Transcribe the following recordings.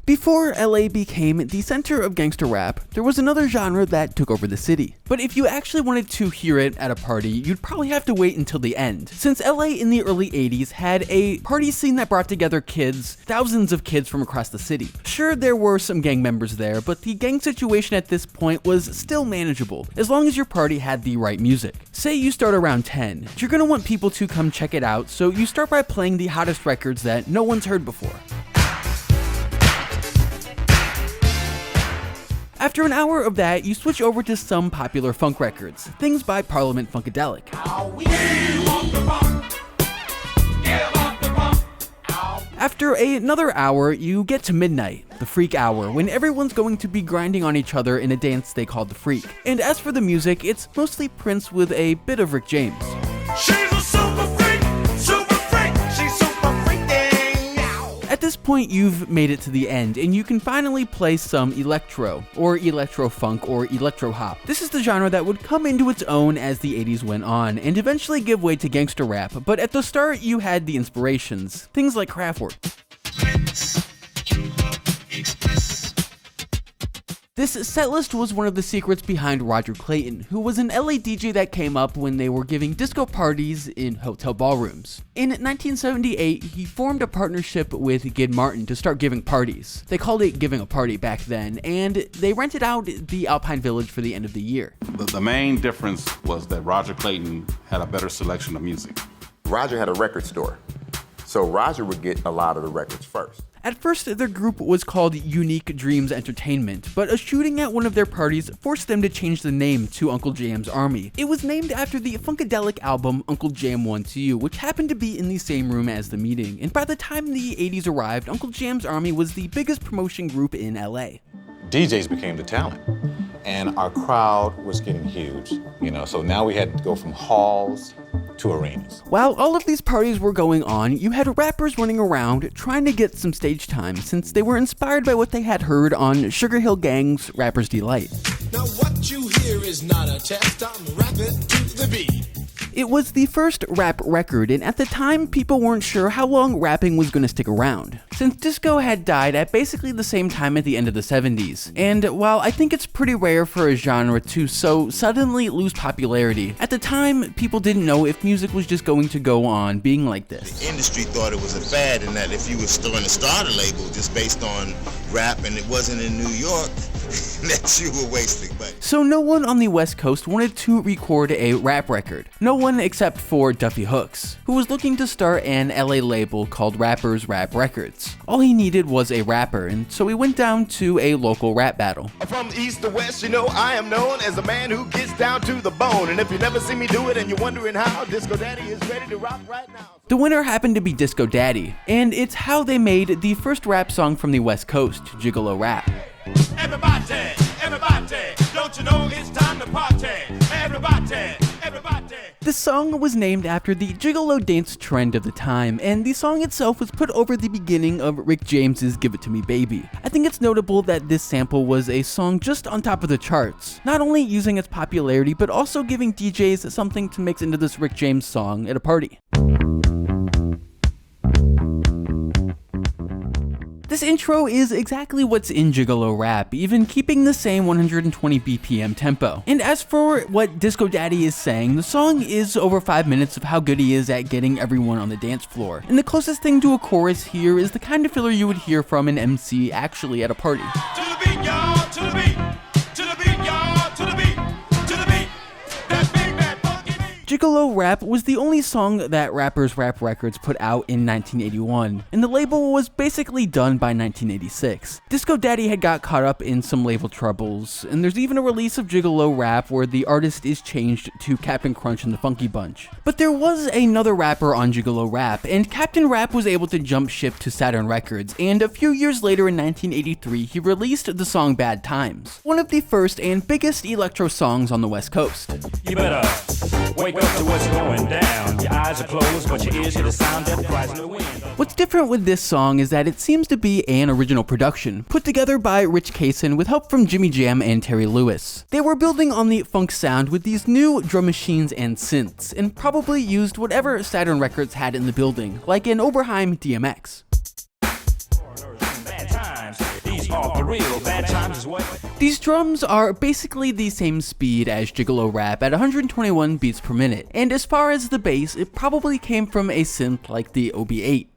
Before LA became the center of gangster rap, there was another genre that took over the city. But if you actually wanted to hear it at a party, you'd probably have to wait until the end, since LA in the early 80s had a party scene that brought together kids, thousands of kids from across the city. Sure, there were some gang members there, but the gang situation at this point was still manageable, as long as your party had the right music. Say you start around 10, you're gonna want people to come check it out, so you start by playing the hottest records that no one's heard before. After an hour of that, you switch over to some popular funk records, things by Parliament Funkadelic. After another hour, you get to midnight, the freak hour, when everyone's going to be grinding on each other in a dance they call the freak. And as for the music, it's mostly Prince with a bit of Rick James. She's a super freak, she's super freaking. At this point, you've made it to the end, and you can finally play some electro, or electro funk, or electro hop. This is the genre that would come into its own as the 80s went on, and eventually give way to gangster rap, but at the start you had the inspirations, things like Kraftwerk. This setlist was one of the secrets behind Roger Clayton, who was an LA DJ that came up when they were giving disco parties in hotel ballrooms. In 1978, he formed a partnership with Gid Martin to start giving parties. They called it Giving a Party back then, and they rented out the Alpine Village for the end of the year. The main difference was that Roger Clayton had a better selection of music. Roger had a record store, so Roger would get a lot of the records first. At first, their group was called Unique Dreams Entertainment, but a shooting at one of their parties forced them to change the name to Uncle Jam's Army. It was named after the Funkadelic album Uncle Jam 1 to You, which happened to be in the same room as the meeting, and by the time the 80s arrived, Uncle Jam's Army was the biggest promotion group in LA. DJs became the talent, and our crowd was getting huge, so now we had to go from halls to arenas. While all of these parties were going on, you had rappers running around trying to get some stage time, since they were inspired by what they had heard on Sugar Hill Gang's Rapper's Delight. Now what you hear is not a test, I'm rapping to the beat. It was the first rap record, and at the time, people weren't sure how long rapping was going to stick around, since disco had died at basically the same time at the end of the 70s. And while I think it's pretty rare for a genre to so suddenly lose popularity, at the time, people didn't know if music was just going to go on being like this. The industry thought it was a fad, and that if you were going to start a label just based on rap and it wasn't in New York, that you were wasting money. So no one on the West Coast wanted to record a rap record. No one except for Duffy Hooks, who was looking to start an LA label called Rappers Rap Records. All he needed was a rapper, and so he went down to a local rap battle. From east to west, I am known as a man who gets down to the bone. And if you never see me do it and you're wondering how, Disco Daddy is ready to rock right now. The winner happened to be Disco Daddy, and it's how they made the first rap song from the West Coast, Gigolo Rap. Everybody, don't you know it's time to party? Everybody. The song was named after the gigolo dance trend of the time, and the song itself was put over the beginning of Rick James's Give It To Me Baby. I think it's notable that this sample was a song just on top of the charts, not only using its popularity, but also giving DJs something to mix into this Rick James song at a party. This intro is exactly what's in Gigolo Rap, even keeping the same 120 BPM tempo. And as for what Disco Daddy is saying, the song is over 5 minutes of how good he is at getting everyone on the dance floor. And the closest thing to a chorus here is the kind of filler you would hear from an MC actually at a party. To the beat, y'all, to the beat. To the beat, y'all, to the beat. To the beat. That big, that funky beat. Gigolo Rap was the only song that Rappers Rap Records put out in 1981, and the label was basically done by 1986. Disco Daddy had got caught up in some label troubles, and there's even a release of Gigolo Rap where the artist is changed to Captain Crunch and the Funky Bunch. But there was another rapper on Gigolo Rap, and Captain Rap was able to jump ship to Saturn Records, and a few years later in 1983, he released the song Bad Times, one of the first and biggest electro songs on the West Coast. You better wake up to what's going down. Your eyes are closed, but your ears hear the sound that cries in the wind. What's different with this song is that it seems to be an original production, put together by Rich Kaysen with help from Jimmy Jam and Terry Lewis. They were building on the funk sound with these new drum machines and synths, and probably used whatever Saturn Records had in the building, like an Oberheim DMX. Bad times. real, bad times is what. These drums are basically the same speed as Gigolo rap at 121 beats per minute, and as far as the bass, it probably came from a synth like the OB8.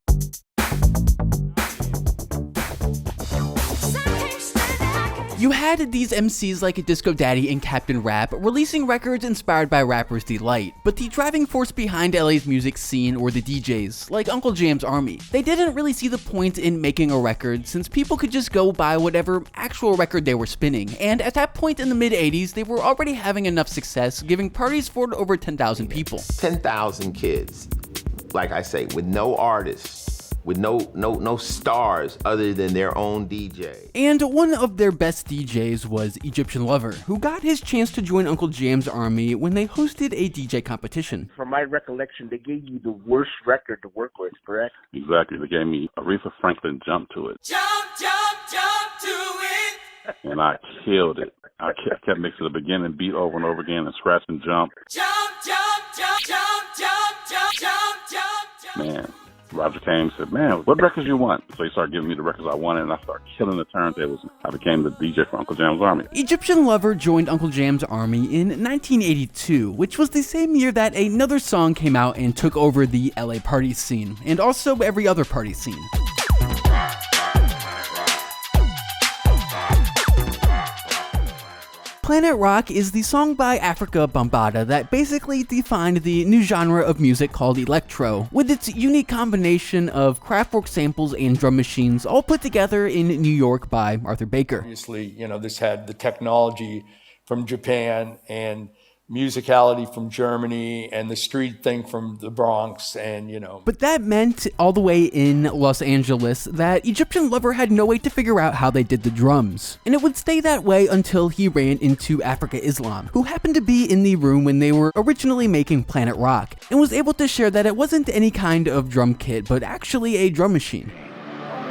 You had these MCs like Disco Daddy and Captain Rap releasing records inspired by rappers' delight, but the driving force behind LA's music scene were the DJs, like Uncle Jamm's Army. They didn't really see the point in making a record since people could just go buy whatever actual record they were spinning, and at that point in the mid-80s, they were already having enough success, giving parties for over 10,000 people. 10,000 kids, like I say, with no artists, with no stars other than their own DJ. And one of their best DJs was Egyptian Lover, who got his chance to join Uncle Jamm's Army when they hosted a DJ competition. From my recollection, they gave you the worst record to work with, correct? Exactly. They gave me Aretha Franklin Jump to It. Jump, jump, jump to it. And I killed it. I kept mixing the beginning beat over and over again and scratch and jump. Jump, jump, jump, jump, jump, jump, jump, jump, jump. Man. Roger came and said, man, what records you want? So he started giving me the records I wanted, and I started killing the turntables. I became the DJ for Uncle Jamm's Army. Egyptian Lover joined Uncle Jamm's Army in 1982, which was the same year that another song came out and took over the LA party scene, and also every other party scene. Planet Rock is the song by Africa Bambaataa that basically defined the new genre of music called electro, with its unique combination of Kraftwerk samples and drum machines all put together in New York by Arthur Baker. Obviously, this had the technology from Japan and musicality from Germany and the street thing from the Bronx But that meant all the way in Los Angeles that Egyptian Lover had no way to figure out how they did the drums. And it would stay that way until he ran into Africa Islam, who happened to be in the room when they were originally making Planet Rock, and was able to share that it wasn't any kind of drum kit, but actually a drum machine.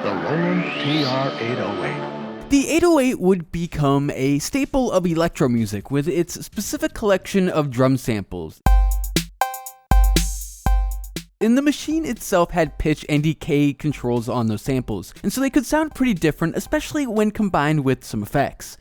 The Roland TR-808. The 808 would become a staple of electro music with its specific collection of drum samples. And the machine itself had pitch and decay controls on those samples, and so they could sound pretty different, especially when combined with some effects.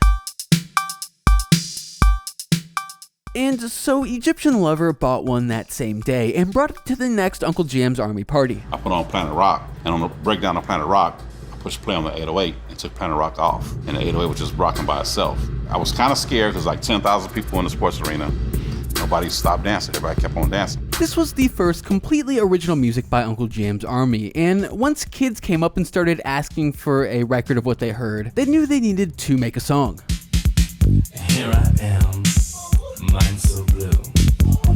And so Egyptian Lover bought one that same day and brought it to the next Uncle Jamm's Army party. I put on Planet Rock, and on the breakdown of Planet Rock, I pushed play on the 808 and took Planet Rock off, and the 808 was just rocking by itself. I was kind of scared because like 10,000 people in the sports arena. Nobody stopped dancing, everybody kept on dancing. This was the first completely original music by Uncle Jamm's Army, and once kids came up and started asking for a record of what they heard, they knew they needed to make a song. Here I am, mind so blue,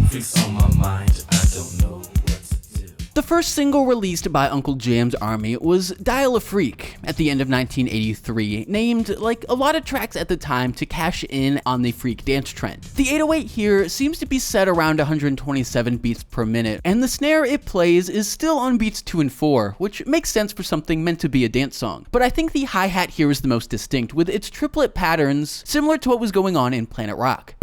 fix on my mind, I don't know what to do. The first single released by Uncle Jamm's Army was Dial a Freak at the end of 1983, named, like a lot of tracks at the time, to cash in on the freak dance trend. The 808 here seems to be set around 127 beats per minute, and the snare it plays is still on beats 2 and 4, which makes sense for something meant to be a dance song. But I think the hi-hat here is the most distinct, with its triplet patterns similar to what was going on in Planet Rock.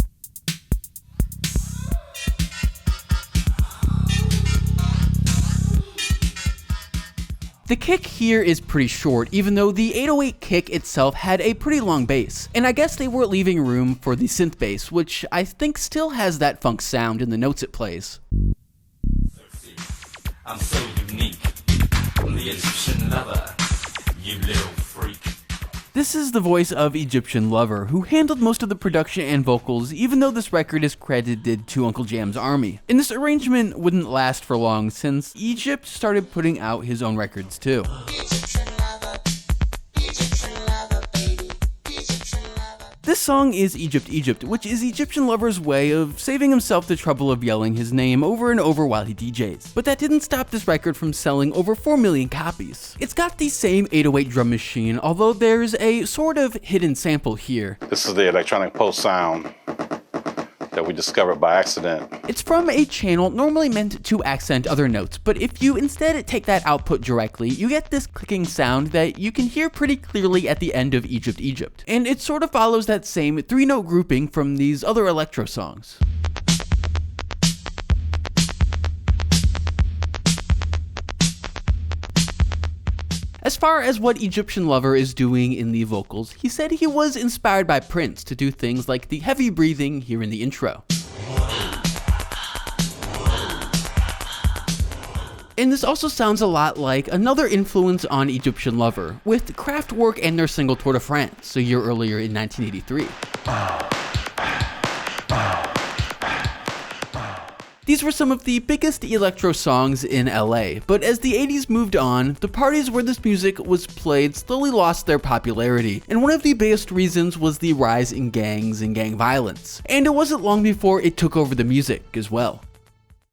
The kick here is pretty short, even though the 808 kick itself had a pretty long bass, and I guess they were leaving room for the synth bass, which I think still has that funk sound in the notes it plays. I'm so unique, I'm the Egyptian lover, you little freak. This is the voice of Egyptian Lover, who handled most of the production and vocals, even though this record is credited to Uncle Jamm's Army. And this arrangement wouldn't last for long, since Egypt started putting out his own records too. This song is Egypt, Egypt, which is Egyptian Lover's way of saving himself the trouble of yelling his name over and over while he DJs. But that didn't stop this record from selling over 4 million copies. It's got the same 808 drum machine, although there's a sort of hidden sample here. This is the electronic post sound that we discovered by accident. It's from a channel normally meant to accent other notes, but if you instead take that output directly, you get this clicking sound that you can hear pretty clearly at the end of Egypt, Egypt. And it sort of follows that same 3-note grouping from these other electro songs. As far as what Egyptian Lover is doing in the vocals, he said he was inspired by Prince to do things like the heavy breathing here in the intro. And this also sounds a lot like another influence on Egyptian Lover, with Kraftwerk and their single Tour de France a year earlier in 1983. These were some of the biggest electro songs in LA, but as the 80s moved on, the parties where this music was played slowly lost their popularity, and one of the biggest reasons was the rise in gangs and gang violence. And it wasn't long before it took over the music as well.